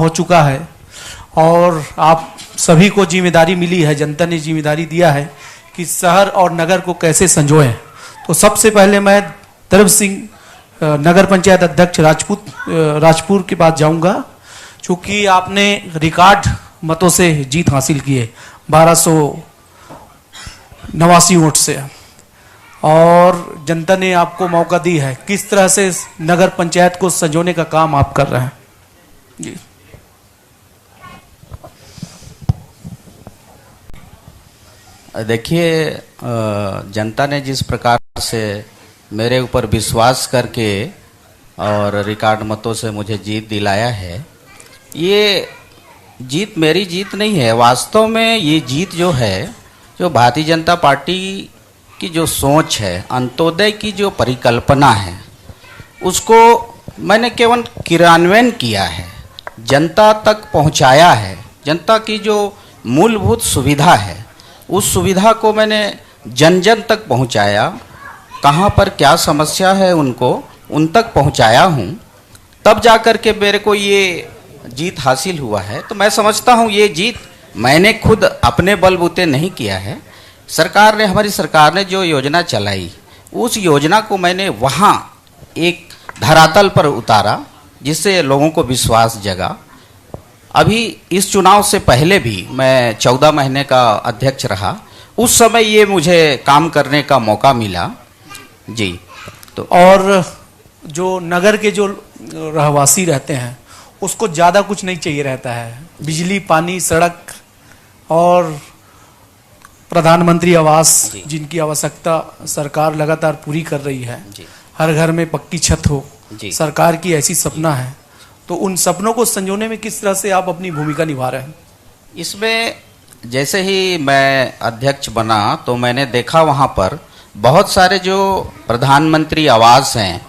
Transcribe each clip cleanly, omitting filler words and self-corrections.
हो चुका है और आप सभी को जिम्मेदारी मिली है, जनता ने जिम्मेदारी दिया है कि शहर और नगर को कैसे संजोएं। तो सबसे पहले मैं धर्म सिंह नगर पंचायत अध्यक्ष राजपुर के पास जाऊंगा, चूँकि आपने रिकॉर्ड मतों से जीत हासिल की है 1289 वोट से, और जनता ने आपको मौका दी है। किस तरह से नगर पंचायत को संजोने का काम आप कर रहे हैं? जी देखिए, जनता ने जिस प्रकार से मेरे ऊपर विश्वास करके और रिकॉर्ड मतों से मुझे जीत दिलाया है, ये जीत मेरी जीत नहीं है। वास्तव में ये जीत जो है, जो भारतीय जनता पार्टी की जो सोच है, अंत्योदय की जो परिकल्पना है, उसको मैंने केवल क्रियान्वयन किया है, जनता तक पहुंचाया है। जनता की जो मूलभूत सुविधा है, उस सुविधा को मैंने जन जन तक पहुंचाया। कहाँ पर क्या समस्या है उनको उन तक पहुंचाया हूँ, तब जाकर के मेरे को ये जीत हासिल हुआ है। तो मैं समझता हूँ ये जीत मैंने खुद अपने बलबूते नहीं किया है। सरकार ने, हमारी सरकार ने जो योजना चलाई, उस योजना को मैंने वहाँ एक धरातल पर उतारा, जिससे लोगों को विश्वास जगा। अभी इस चुनाव से पहले भी मैं 14 महीने का अध्यक्ष रहा, उस समय ये मुझे काम करने का मौका मिला जी। तो और जो नगर के जो रहवासी रहते हैं उसको ज़्यादा कुछ नहीं चाहिए रहता है, बिजली, पानी, सड़क और प्रधानमंत्री आवास, जिनकी आवश्यकता सरकार लगातार पूरी कर रही है। हर घर में पक्की छत हो, सरकार की ऐसी सपना है। तो उन सपनों को संजोने में किस तरह से आप अपनी भूमिका निभा रहे हैं? इसमें जैसे ही मैं अध्यक्ष बना तो मैंने देखा वहाँ पर बहुत सारे जो प्रधानमंत्री आवास हैं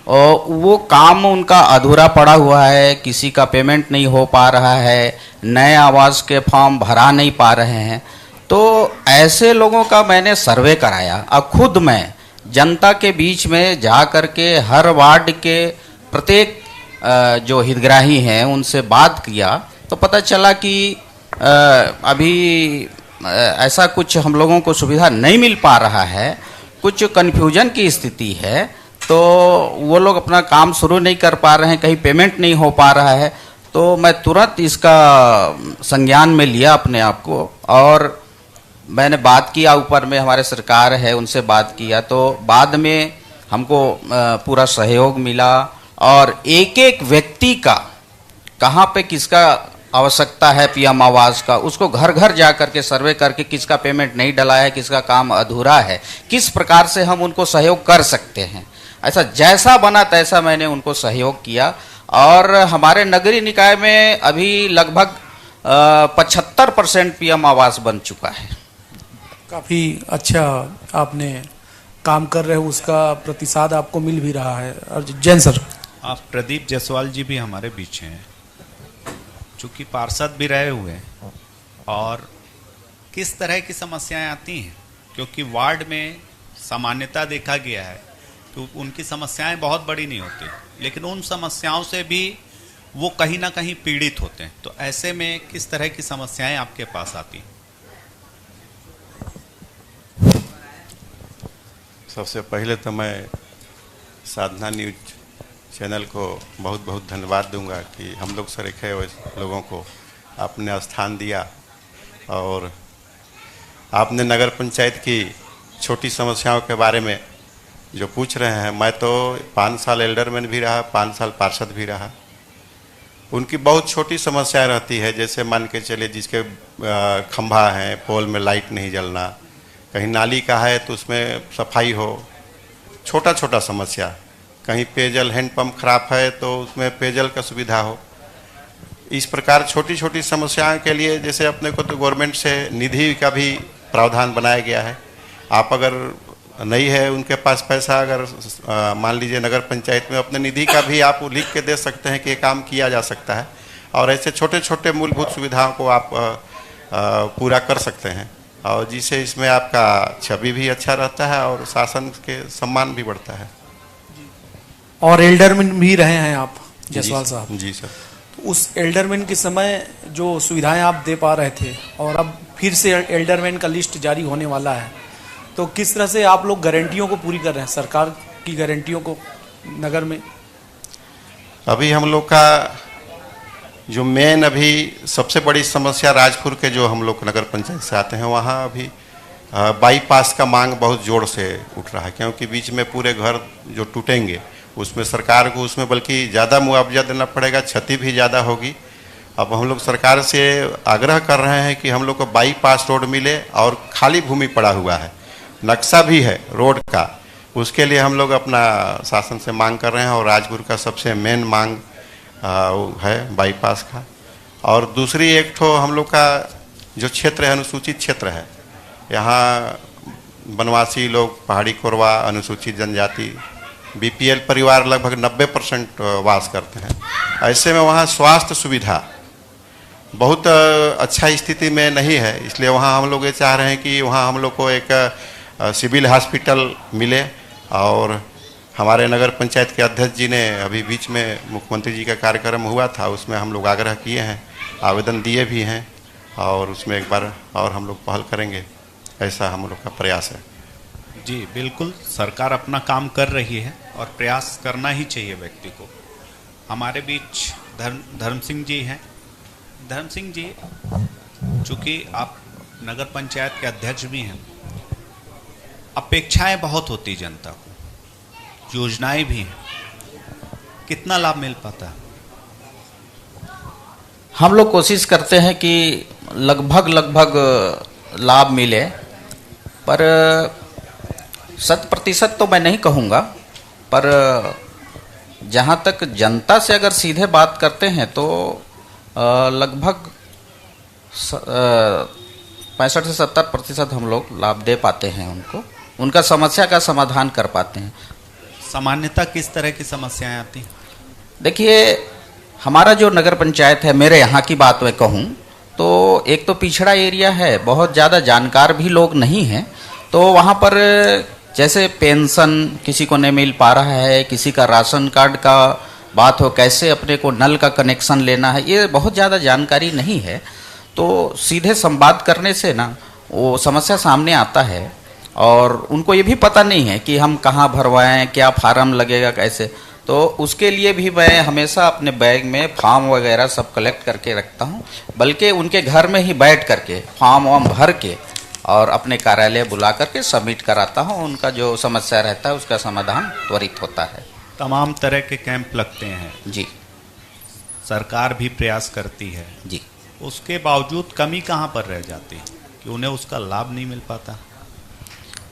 और वो काम उनका अधूरा पड़ा हुआ है, किसी का पेमेंट नहीं हो पा रहा है, नए आवास के फॉर्म भरा नहीं पा रहे हैं। तो ऐसे लोगों का मैंने सर्वे कराया और खुद मैं जनता के बीच में जा कर के हर वार्ड के प्रत्येक जो हितग्राही हैं उनसे बात किया, तो पता चला कि अभी ऐसा कुछ हम लोगों को सुविधा नहीं मिल पा रहा है, कुछ कन्फ्यूजन की स्थिति है। तो वो लोग अपना काम शुरू नहीं कर पा रहे हैं, कहीं पेमेंट नहीं हो पा रहा है। तो मैं तुरंत इसका संज्ञान में लिया अपने आप को और मैंने बात किया, ऊपर में हमारे सरकार है उनसे बात किया। तो बाद में हमको पूरा सहयोग मिला और एक एक व्यक्ति का कहाँ पे किसका आवश्यकता है पीएम आवास का, उसको घर घर जा करके सर्वे करके किसका पेमेंट नहीं डला है, किसका काम अधूरा है, किस प्रकार से हम उनको सहयोग कर सकते हैं, ऐसा जैसा बना तैसा मैंने उनको सहयोग किया। और हमारे नगरीय निकाय में अभी लगभग 75% पीएम आवास बन चुका है। काफ़ी अच्छा आपने काम कर रहे हो, उसका प्रतिसाद आपको मिल भी रहा है। और जैन सर, आप प्रदीप जायसवाल जी भी हमारे बीच हैं, चूँकि पार्षद भी रहे हुए हैं। और किस तरह की समस्याएं आती हैं, क्योंकि वार्ड में सामान्यता देखा गया है तो उनकी समस्याएं बहुत बड़ी नहीं होती, लेकिन उन समस्याओं से भी वो कहीं ना कहीं पीड़ित होते हैं। तो ऐसे में किस तरह की समस्याएं आपके पास आती हैं? सबसे पहले तो मैं साधना न्यूज चैनल को बहुत बहुत धन्यवाद दूंगा कि हम लोग सरीखे हुए लोगों को आपने स्थान दिया और आपने नगर पंचायत की छोटी समस्याओं के बारे में जो पूछ रहे हैं। मैं तो 5 साल एल्डरमैन भी रहा, 5 साल पार्षद भी रहा। उनकी बहुत छोटी समस्याएं रहती है, जैसे मान के चलिए जिसके खंभा हैं, पोल में लाइट नहीं जलना, कहीं नाली का है तो उसमें सफाई हो, छोटा छोटा समस्या, कहीं पेयजल हैंडपंप खराब है तो उसमें पेयजल का सुविधा हो। इस प्रकार छोटी छोटी समस्याओं के लिए जैसे अपने को तो गवर्नमेंट से निधि का भी प्रावधान बनाया गया है। आप अगर नहीं है उनके पास पैसा, अगर मान लीजिए नगर पंचायत में, अपने निधि का भी आप लिख के दे सकते हैं कि ये काम किया जा सकता है। और ऐसे छोटे छोटे मूलभूत सुविधाओं को आप पूरा कर सकते हैं और जिससे इसमें आपका छवि भी अच्छा रहता है और शासन के सम्मान भी बढ़ता है। और एल्डरमैन भी रहे हैं आप जायसवाल साहब? जी सर। तो उस एल्डरमैन के समय जो सुविधाएं आप दे पा रहे थे और अब फिर से एल्डरमैन का लिस्ट जारी होने वाला है, तो किस तरह से आप लोग गारंटियों को पूरी कर रहे हैं, सरकार की गारंटियों को नगर में? अभी हम लोग का जो मेन अभी सबसे बड़ी समस्या राजपुर के जो हम लोग नगर पंचायत से आते हैं, वहाँ अभी बाईपास का मांग बहुत जोर से उठ रहा है, क्योंकि बीच में पूरे घर जो टूटेंगे उसमें सरकार को उसमें बल्कि ज़्यादा मुआवजा देना पड़ेगा, क्षति भी ज़्यादा होगी। अब हम लोग सरकार से आग्रह कर रहे हैं कि हम लोग को बाईपास रोड मिले, और खाली भूमि पड़ा हुआ है, नक्शा भी है रोड का, उसके लिए हम लोग अपना शासन से मांग कर रहे हैं। और राजपुर का सबसे मेन मांग है बाईपास का। और दूसरी एक ठो हम लोग का जो क्षेत्र है, अनुसूचित क्षेत्र है, यहाँ वनवासी लोग, पहाड़ी कोरवा, अनुसूचित जनजाति, बीपीएल परिवार लगभग 90% वास करते हैं। ऐसे में वहाँ स्वास्थ्य सुविधा बहुत अच्छा स्थिति में नहीं है, इसलिए वहाँ हम लोग ये चाह रहे हैं कि वहाँ हम लोग को एक सिविल हॉस्पिटल मिले। और हमारे नगर पंचायत के अध्यक्ष जी ने अभी बीच में मुख्यमंत्री जी का कार्यक्रम हुआ था, उसमें हम लोग आग्रह किए हैं, आवेदन दिए भी हैं, और उसमें एक बार और हम लोग पहल करेंगे, ऐसा हम लोग का प्रयास है। जी बिल्कुल, सरकार अपना काम कर रही है और प्रयास करना ही चाहिए व्यक्ति को। हमारे बीच धर्म सिंह जी हैं। धर्म सिंह जी, चूँकि आप नगर पंचायत के अध्यक्ष भी हैं, अपेक्षाएं बहुत होती जनता को, योजनाएं भी हैं, कितना लाभ मिल पाता है? हम लोग कोशिश करते हैं कि लगभग लाभ मिले, पर 100% तो मैं नहीं कहूँगा, पर जहाँ तक जनता से अगर सीधे बात करते हैं तो लगभग 65 से 70% हम लोग लाभ दे पाते हैं उनको, उनका समस्या का समाधान कर पाते हैं। सामान्यतः किस तरह की समस्याएं आती हैं? देखिए, हमारा जो नगर पंचायत है, मेरे यहाँ की बात मैं कहूँ तो एक तो पिछड़ा एरिया है, बहुत ज़्यादा जानकार भी लोग नहीं हैं, तो वहाँ पर जैसे पेंशन किसी को नहीं मिल पा रहा है, किसी का राशन कार्ड का बात हो, कैसे अपने को नल का कनेक्शन लेना है, ये बहुत ज़्यादा जानकारी नहीं है। तो सीधे संवाद करने से ना वो समस्या सामने आता है, और उनको ये भी पता नहीं है कि हम कहाँ भरवाएं, क्या फार्म लगेगा, कैसे। तो उसके लिए भी मैं हमेशा अपने बैग में फॉर्म वगैरह सब कलेक्ट करके रखता हूँ, बल्कि उनके घर में ही बैठ करके फॉर्म वार्म भर के और अपने कार्यालय बुला करके सबमिट कराता हूँ। उनका जो समस्या रहता है उसका समाधान त्वरित होता है। तमाम तरह के कैंप लगते हैं जी, सरकार भी प्रयास करती है जी। उसके बावजूद कमी कहाँ पर रह जाती है कि उन्हें उसका लाभ नहीं मिल पाता?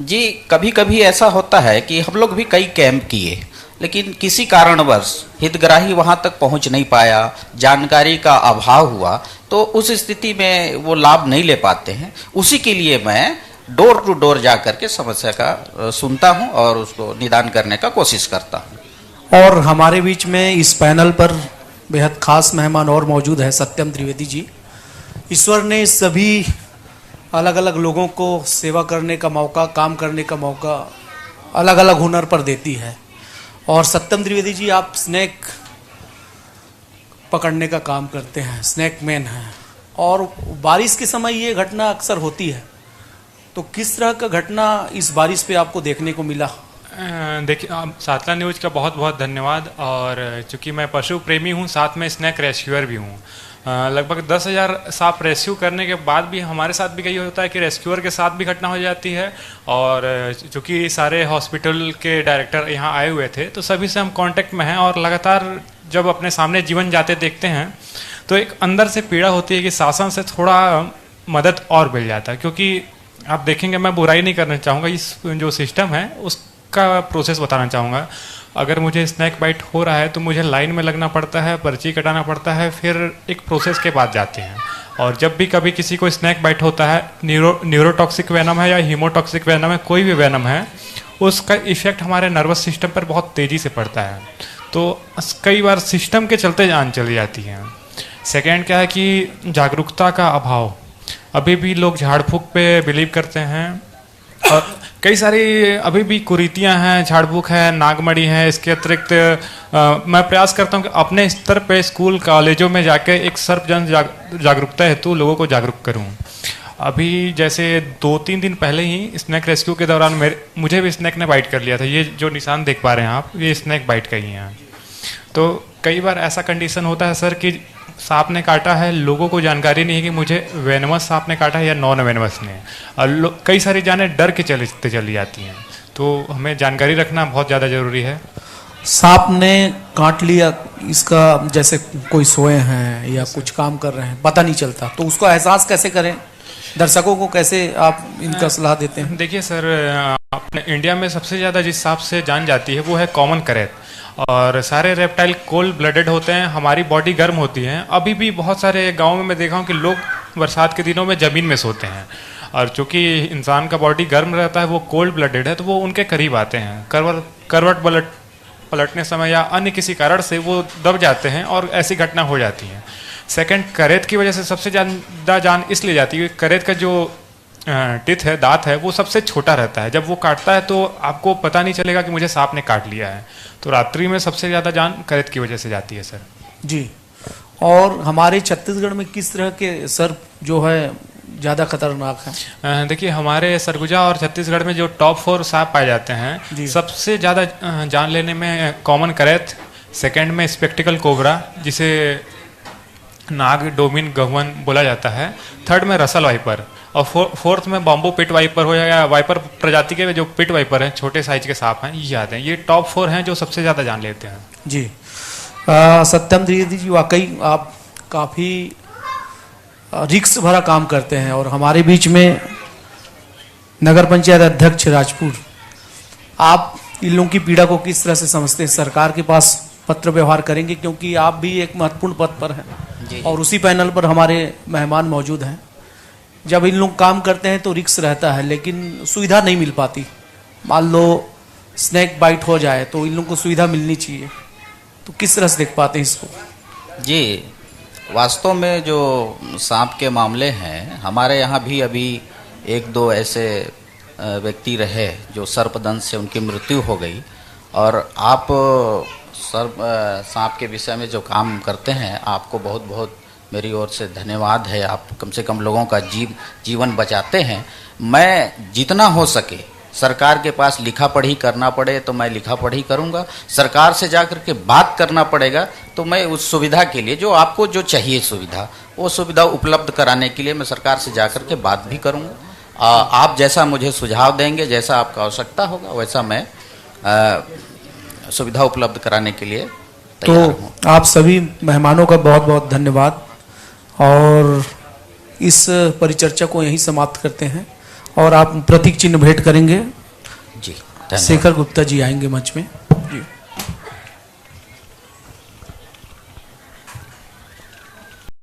जी, कभी कभी ऐसा होता है कि हम लोग भी कई कैंप किए, लेकिन किसी कारणवश हितग्राही वहाँ तक पहुँच नहीं पाया, जानकारी का अभाव हुआ, तो उस स्थिति में वो लाभ नहीं ले पाते हैं। उसी के लिए मैं डोर टू डोर जा करके समस्या का सुनता हूँ और उसको निदान करने का कोशिश करता हूँ। और हमारे बीच में इस पैनल पर बेहद खास मेहमान और मौजूद है, सत्यम त्रिवेदी जी। ईश्वर ने सभी अलग अलग लोगों को सेवा करने का मौका, काम करने का मौका अलग अलग हुनर पर देती है। और सत्यम त्रिवेदी जी, आप स्नैक पकड़ने का काम करते हैं, स्नैक मैन हैं, और बारिश के समय ये घटना अक्सर होती है, तो किस तरह का घटना इस बारिश पे आपको देखने को मिला? देखिए, सातला न्यूज़ का बहुत बहुत धन्यवाद। और चूंकि मैं पशु प्रेमी हूँ, साथ में स्नैक रेस्क्यूअर भी हूँ, लगभग 10,000 सांप रेस्क्यू करने के बाद भी हमारे साथ भी कई होता है कि रेस्क्यूअर के साथ भी घटना हो जाती है। और चूँकि सारे हॉस्पिटल के डायरेक्टर यहाँ आए हुए थे, तो सभी से हम कांटेक्ट में हैं, और लगातार जब अपने सामने जीवन जाते देखते हैं तो एक अंदर से पीड़ा होती है कि शासन से थोड़ा मदद और मिल जाता है। क्योंकि आप देखेंगे, मैं बुराई नहीं करना चाहूँगा, इस जो सिस्टम है उसका प्रोसेस बताना चाहूँगा। अगर मुझे स्नैक बाइट हो रहा है तो मुझे लाइन में लगना पड़ता है, पर्ची कटाना पड़ता है, फिर एक प्रोसेस के बाद जाते हैं। और जब भी कभी किसी को स्नैक बाइट होता है, न्यूरोटॉक्सिक वेनम है या हीमोटॉक्सिक वेनम है, कोई भी वेनम है, उसका इफेक्ट हमारे नर्वस सिस्टम पर बहुत तेज़ी से पड़ता है। तो कई बार सिस्टम के चलते जान चली जाती है। सेकेंड क्या है कि जागरूकता का अभाव, अभी भी लोग झाड़ फूक पे बिलीव करते हैं। और कई सारी अभी भी कुरीतियां हैं, झाड़ फूक है, नागमणि है। इसके अतिरिक्त मैं प्रयास करता हूं कि अपने स्तर पे स्कूल कॉलेजों में जाके एक सर्वजन जागरूकता हेतु लोगों को जागरूक करूं। अभी जैसे 2-3 दिन पहले ही स्नैक रेस्क्यू के दौरान मुझे भी स्नैक ने बाइट कर लिया था। ये जो निशान देख पा रहे हैं आप, ये स्नैक बाइट का ही है। तो कई बार ऐसा कंडीशन होता है सर कि सांप ने काटा है, लोगों को जानकारी नहीं है कि मुझे वेनमस सांप ने काटा है या नॉन वेनमस ने, और कई सारी जानें डर के चली जाती हैं। तो हमें जानकारी रखना बहुत ज़्यादा ज़रूरी है। सांप ने काट लिया, इसका जैसे कोई सोए हैं या कुछ काम कर रहे हैं, पता नहीं चलता, तो उसको एहसास कैसे करें? दर्शकों को कैसे आप इनका सलाह देते हैं? देखिए सर, अपने इंडिया में सबसे ज़्यादा जिस सांप से जान जाती है वो है कॉमन करैत। और सारे रेप्टाइल कोल्ड ब्लडेड होते हैं, हमारी बॉडी गर्म होती है। अभी भी बहुत सारे गाँव में मैं देखा हूँ कि लोग बरसात के दिनों में ज़मीन में सोते हैं, और चूंकि इंसान का बॉडी गर्म रहता है, वो कोल्ड ब्लडेड है, तो वो उनके करीब आते हैं। करवट पलटने समय या अन्य किसी कारण से वो दब जाते हैं और ऐसी घटना हो जाती है। सेकंड, करेत की वजह से सबसे ज़्यादा जान इसलिए जाती है, करेत का जो टिथ है, दांत है, वो सबसे छोटा रहता है। जब वो काटता है तो आपको पता नहीं चलेगा कि मुझे सांप ने काट लिया है। तो रात्रि में सबसे ज़्यादा जान करेत की वजह से जाती है सर। जी। और हमारे छत्तीसगढ़ में किस तरह के सर्प जो है ज़्यादा खतरनाक है? देखिए, हमारे सरगुजा और छत्तीसगढ़ में जो टॉप 4 सांप पाए जाते हैं, सबसे ज़्यादा जान लेने में कॉमन करैत, सेकंड में स्पेक्टिकल कोबरा जिसे नाग डोमिन गहुवन बोला जाता है, थर्ड में रसल वाइपर, और फोर्थ में बॉम्बो पिट वाइपर हो या वाइपर प्रजाति के जो पिट वाइपर हैं, छोटे साइज के सांप हैं, ये आते हैं। ये टॉप 4 हैं जो सबसे ज़्यादा जान लेते हैं। जी। सत्यम द्विवेदी जी, वाकई आप काफ़ी रिक्स भरा काम करते हैं। और हमारे बीच में नगर पंचायत अध्यक्ष राजपुर, आप इन लोगों की पीड़ा को किस तरह से समझते हैं? सरकार के पास पत्र व्यवहार करेंगे, क्योंकि आप भी एक महत्वपूर्ण पद पर हैं और उसी पैनल पर हमारे मेहमान मौजूद हैं। जब इन लोग काम करते हैं तो रिक्स रहता है, लेकिन सुविधा नहीं मिल पाती। मान लो स्नैक बाइट हो जाए तो इन लोगों को सुविधा मिलनी चाहिए, तो किस तरह से देख पाते हैं इसको? जी, वास्तव में जो सांप के मामले हैं, हमारे यहाँ भी अभी 1-2 ऐसे व्यक्ति रहे जो सर्पदंश से उनकी मृत्यु हो गई। और आप सांप के विषय में जो काम करते हैं, आपको बहुत बहुत मेरी ओर से धन्यवाद है। आप कम से कम लोगों का जीवन बचाते हैं। मैं जितना हो सके, सरकार के पास लिखा पढ़ी करना पड़े तो मैं लिखा पढ़ी करूंगा, सरकार से जाकर के बात करना पड़ेगा तो मैं उस सुविधा के लिए, जो आपको जो चाहिए सुविधा, वो सुविधा उपलब्ध कराने के लिए मैं सरकार से जाकर के बात भी करूंगा। आप जैसा मुझे सुझाव देंगे, जैसा आपका आवश्यकता होगा, वैसा मैं सुविधा उपलब्ध कराने के लिए तैयार हूं। तो आप सभी मेहमानों का बहुत बहुत धन्यवाद, और इस परिचर्चा को यहीं समाप्त करते हैं। और आप प्रतीक चिन्ह भेंट करेंगे। जी, धन्यवाद। शेखर गुप्ता जी आएंगे मंच में।